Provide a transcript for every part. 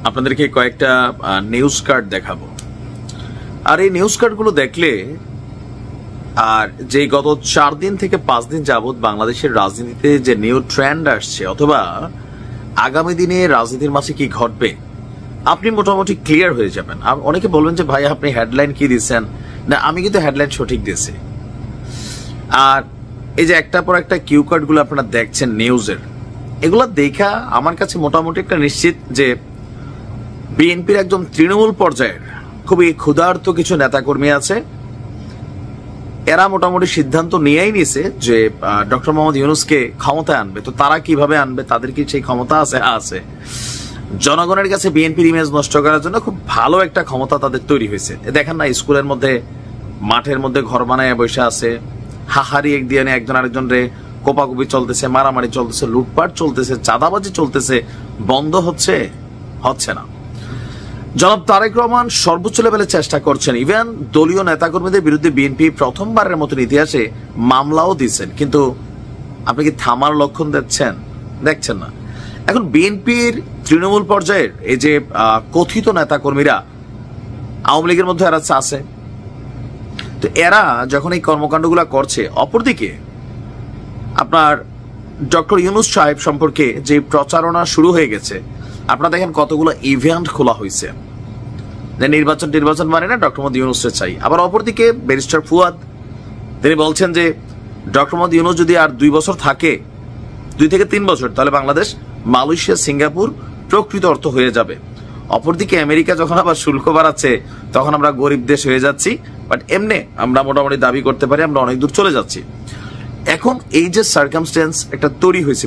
আপনাদেরকে কয়েকটা news card দেখাবো। আর এই নিউজ কার্ডগুলো দেখলে আর যে গত 4 দিন থেকে 5 দিন যাবত বাংলাদেশের রাজনীতিতে যে নিউ ট্রেন্ড আসছে অথবা আগামী দিনে রাজনীতির মাঝে কি ঘটবে আপনি মোটামুটি ক্লিয়ার হয়ে যাবেন। অনেকে বলবেন যে ভাই আপনি হেডলাইন কি দিচ্ছেন, না আমি কিন্তু হেডলাইন সঠিক দিয়েছি। আর এই যে একটা পর একটা কিউ কার্ডগুলো আপনারা দেখছেন নিউজের, এগুলো দেখা আমার কাছে মোটামুটি একটা নিশ্চিত যে বিএনপির একদম তৃণমূল পর্যায়ের খুবই ক্ষুধার্ত কিছু নেতাকর্মী আছে, এরা মোটামুটি সিদ্ধান্ত নিয়েই নিছে যে ডক্টর মোহাম্মদ ইউনূসকে ক্ষমতায় আনবে। তো তারা কিভাবে আনবে, তাদের কি সেই ক্ষমতা আছে? জনগণের কাছে বিএনপির ইমেজ নষ্ট করার জন্য খুব ভালো একটা ক্ষমতা তাদের তৈরি হয়েছে। দেখেন না, স্কুলের মধ্যে মাঠের মধ্যে ঘর বানায় বসে আছে, হাহারি এক দিয়ে একজন আরেকজনরে কোপাকুপি চলতেছে, মারামারি চলতেছে, লুটপাট চলতেছে, চাঁদাবাজি চলতেছে, বন্ধ হচ্ছে না। জনাব তারেক রহমান সর্বোচ্চ লেভেলে চেষ্টা করছেন, ইভেন দলীয় নেতাকর্মীদের বিরুদ্ধে বিএনপি প্রথমবারের মতন ইতিহাসে মামলাও দিচ্ছেন, কিন্তু আপনি কি থামার লক্ষণ দেখছেন না। এখন বিএনপির তৃণমূল পর্যায়ের এই যে কথিত নেতাকর্মীরা আওয়ামী লীগের মধ্যে এরা আছে, তো এরা যখন এই কর্মকাণ্ডগুলো করছে, অপরদিকে আপনার ডক্টর ইউনূস সাহেব সম্পর্কে যে প্রচারণা শুরু হয়ে গেছে, আপনারা দেখেন কতগুলো ইভেন্ট খোলা হয়েছে যে নির্বাচন মানে না, ডক্টর মোহাম্মদ ইউনূসকে চাই। আবার অপরদিকে ব্যারিস্টার ফুয়াদ তিনি বলছেন যে ডক্টর মোহাম্মদ ইউনূস যদি আর 2 বছর থাকে, 2 থেকে 3 বছর, তাহলে বাংলাদেশ মালয়েশিয়া সিঙ্গাপুর প্রকৃত অর্থ হয়ে যাবে। অপরদিকে আমেরিকা যখন আবার শুল্ক বাড়াচ্ছে, তখন আমরা গরিব দেশ হয়ে যাচ্ছি, বাট এমনি আমরা মোটামুটি দাবি করতে পারি আমরা অনেক দূর চলে যাচ্ছি। এখন এই যে সার্কামস্টেন্স একটা তৈরি হয়েছে,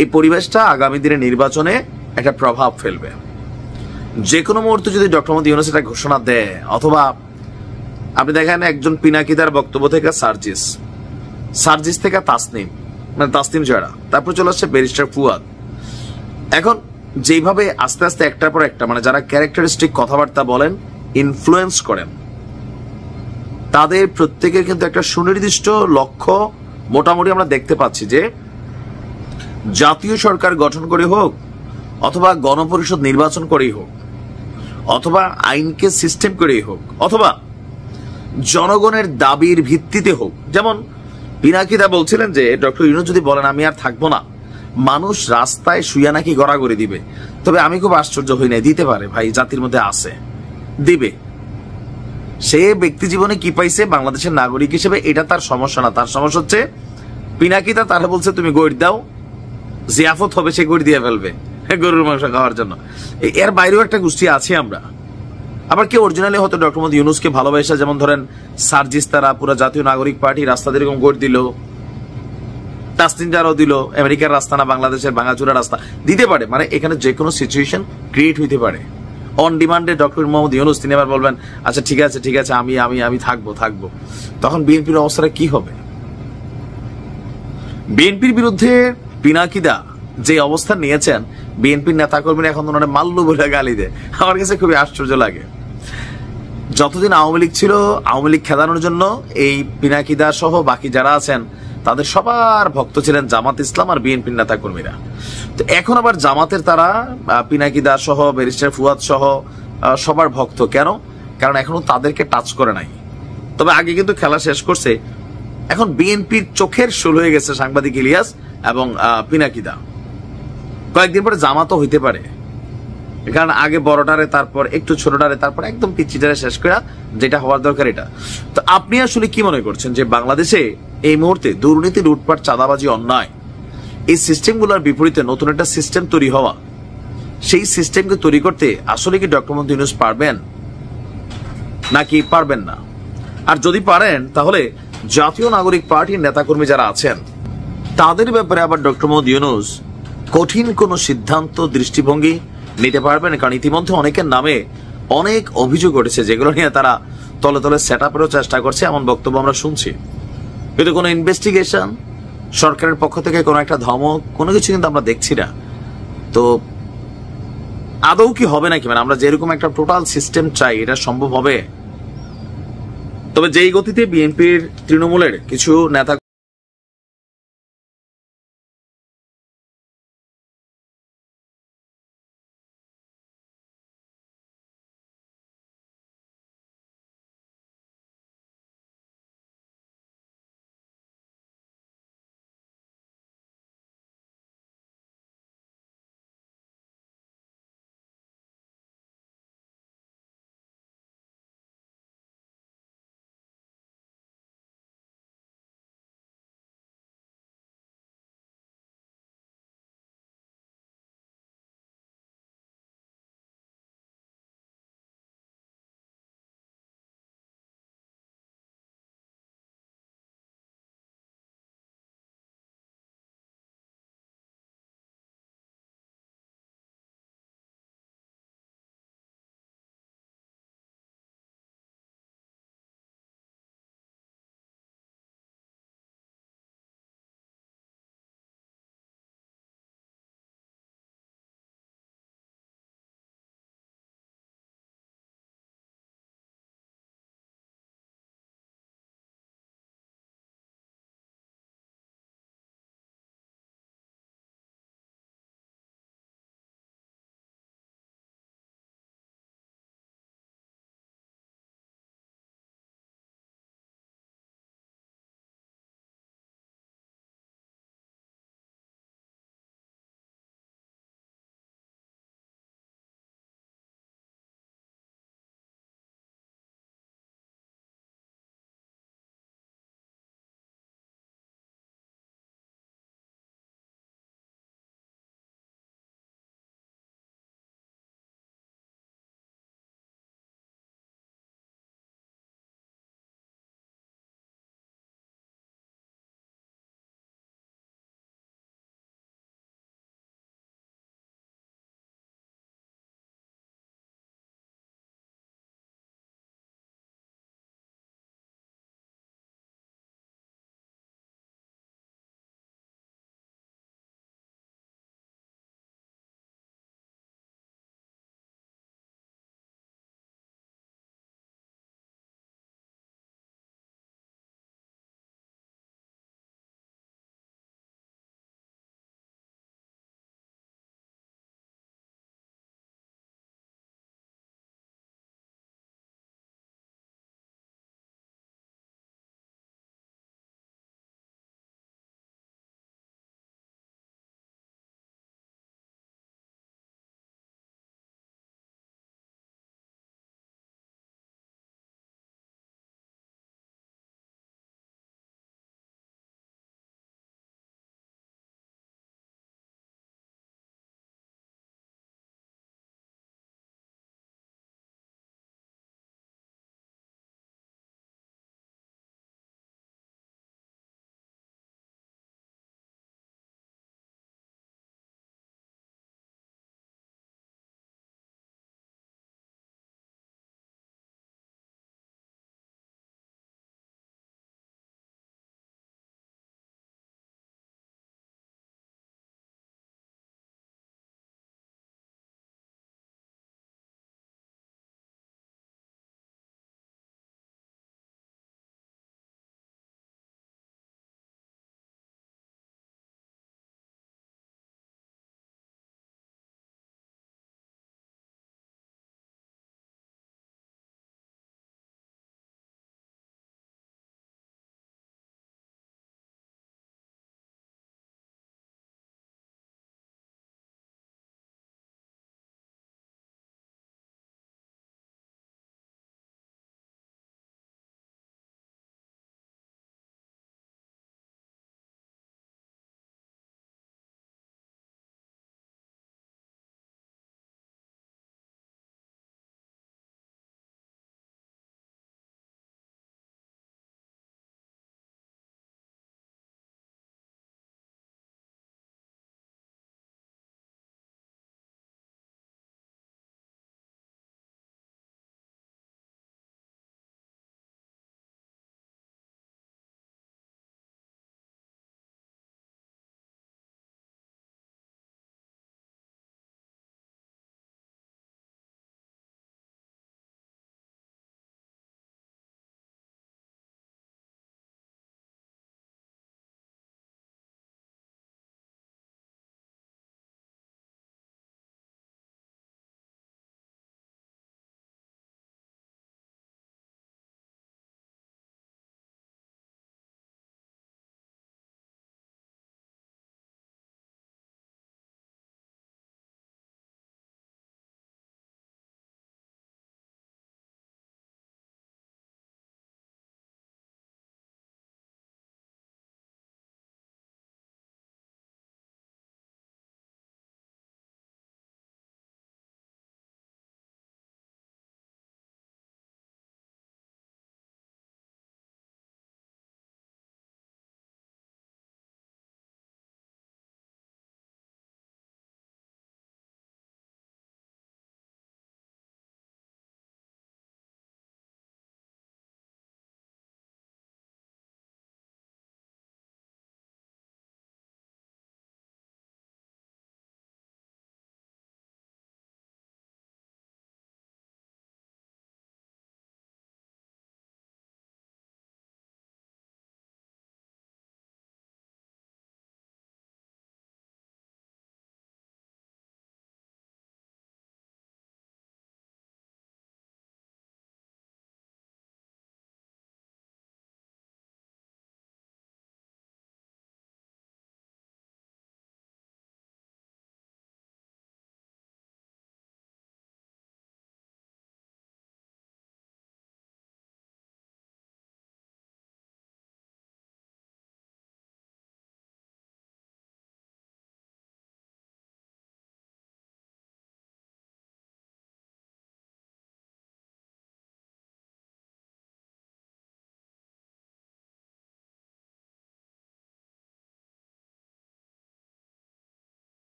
এই পরিবেশটা আগামী দিনে নির্বাচনে একটা প্রভাব ফেলবে। যে কোনো মুহূর্তে যদি ডক্টর মোহাম্মদ ইউনূস এটা ঘোষণা দেয়, অথবা আপনি দেখেন একজন পিনাকিদার বক্তব্য থেকে সার্জিস থেকে তাসনিম জয়রা, তারপর চলে আসছে ব্যারিস্টার ফুয়াদ। এখন যেভাবে আস্তে আস্তে একটার পর একটা মানে যারা ক্যারেক্টারিস্টিক কথাবার্তা বলেন, ইনফ্লুয়েন্স করেন, তাদের প্রত্যেকের কিন্তু একটা সুনির্দিষ্ট লক্ষ্য মোটামুটি আমরা দেখতে পাচ্ছি যে জাতীয় সরকার গঠন করে হোক, অথবা গণপরিষদ নির্বাচন করেই হোক, অথবা আইনকে সিস্টেম করেই হোক, অথবা জনগণের দাবির ভিত্তিতে হোক। যেমন পিনাকিদা বলছিলেন যে ডক্টর ইউনূস যদি বলেন আমি আর থাকবো না, মানুষ রাস্তায় শুয়ে নাকি গড়াগড়ি দিবে। তবে আমি খুব আশ্চর্য হই নাই, দিতে পারে ভাই, জাতির মধ্যে আছে, দিবে। সে ব্যক্তি জীবনে কি পাইছে বাংলাদেশের নাগরিক হিসেবে, এটা তার সমস্যা না। তার সমস্যা হচ্ছে পিনাকিদা তারা বলছে তুমি গড়ি দাও, জিয়াফত হবে, সে গড়ি দিয়ে ফেলবে গরুর মাংস খাওয়ার জন্য। এর বাইরেও একটা গোষ্ঠী আছে আমরা। আবার কেউ অরিজিনালি হয়তো ডক্টর মোহাম্মদ ইউনূসকে ভালোবাসা, যেমন ধরেন সার্জিস, তারা পুরো জাতীয় নাগরিক পার্টি রাস্তা এরকম গড় দিল, তাসনিম যারাও দিল, আমেরিকার রাস্তা না বাংলাদেশের ভাঙাচুরা রাস্তা দিতে পারে। মানে এখানে যে কোনো সিচুয়েশন ক্রিয়েট হইতে পারে। অন ডিমান্ডে ডক্টর মোহাম্মদ ইউনূস তিনি আবার বলবেন আচ্ছা ঠিক আছে আমি থাকবো, তখন বিএনপির অবস্থাটা কি হবে? বিএনপির বিরুদ্ধে পিনাকিদা যে অবস্থান নিয়েছেন, বিএনপির নেতাকর্মীরা এখন ওনারা মাল্লু বলে গালি দেয়। আমার কাছে খুবই আশ্চর্য লাগে। যতদিন আওয়ামী লীগ ছিল, আওয়ামী লীগ খেদানোর জন্য এই পিনাকিদা সহ বাকি যারা আছেন তাদের সবার ভক্ত ছিলেন জামাত ইসলাম আর বিএনপির নেতাকর্মীরা। তো এখন আবার জামাতের তারা পিনাকিদা সহ ব্যারিস্টার ফুয়াদ সহ সবার ভক্ত। কেন? কারণ এখনো তাদেরকে টাচ করে নাই। তবে আগে কিন্তু খেলা শেষ করছে। এখন বিএনপির চোখের শোল হয়ে গেছে সাংবাদিক ইলিয়াস এবং পিনাকিদা। কয়েকদিন পরে জামাতও হইতে পারে, কারণ আগে বড়টারে, তারপর একটু ছোটটারে, তারপর একদম পিচ্চিটারে শেষ করা, যেটা হওয়ার দরকার এটা। তো আপনি আসলে কি মনে করছেন যে বাংলাদেশে এই মুহূর্তে দুর্নীতি, লুটপাট, চাঁদাবাজি, অন্যায়, এই সিস্টেমগুলোর বিপরীতে নতুন একটা সিস্টেম তৈরি হওয়া, সেই সিস্টেমকে তৈরি করতে আসলে কি ডক্টর মোহাম্মদ ইউনূস পারবেন নাকি পারবেন না? আর যদি পারেন, তাহলে জাতীয় নাগরিক পার্টির নেতাকর্মী যারা আছেন তাদের ব্যাপারে আবার ডক্টর মোহাম্মদ ইউনূস কঠিন কোন সিদ্ধান্ত, দৃষ্টিভঙ্গি নিতে পারবেন? কারণ ইতিমধ্যে অনেকের নামে অনেক অভিযোগ উঠেছে, যেগুলো নিয়ে তারা তলে তলে সেট আপেরও চেষ্টা করছে, এমন বক্তব্য আমরা শুনছি। কিন্তু কোনো ইনভেস্টিগেশন, সরকারের পক্ষ থেকে কোনো একটা ধমক, কোনো কিছু কিন্তু আমরা দেখছি না। তো আদৌ কি হবে নাকি? মানে আমরা যেরকম একটা টোটাল সিস্টেম চাই, এটা সম্ভব হবে? তবে যেই গতিতে বিএনপির তৃণমূলের কিছু নেতা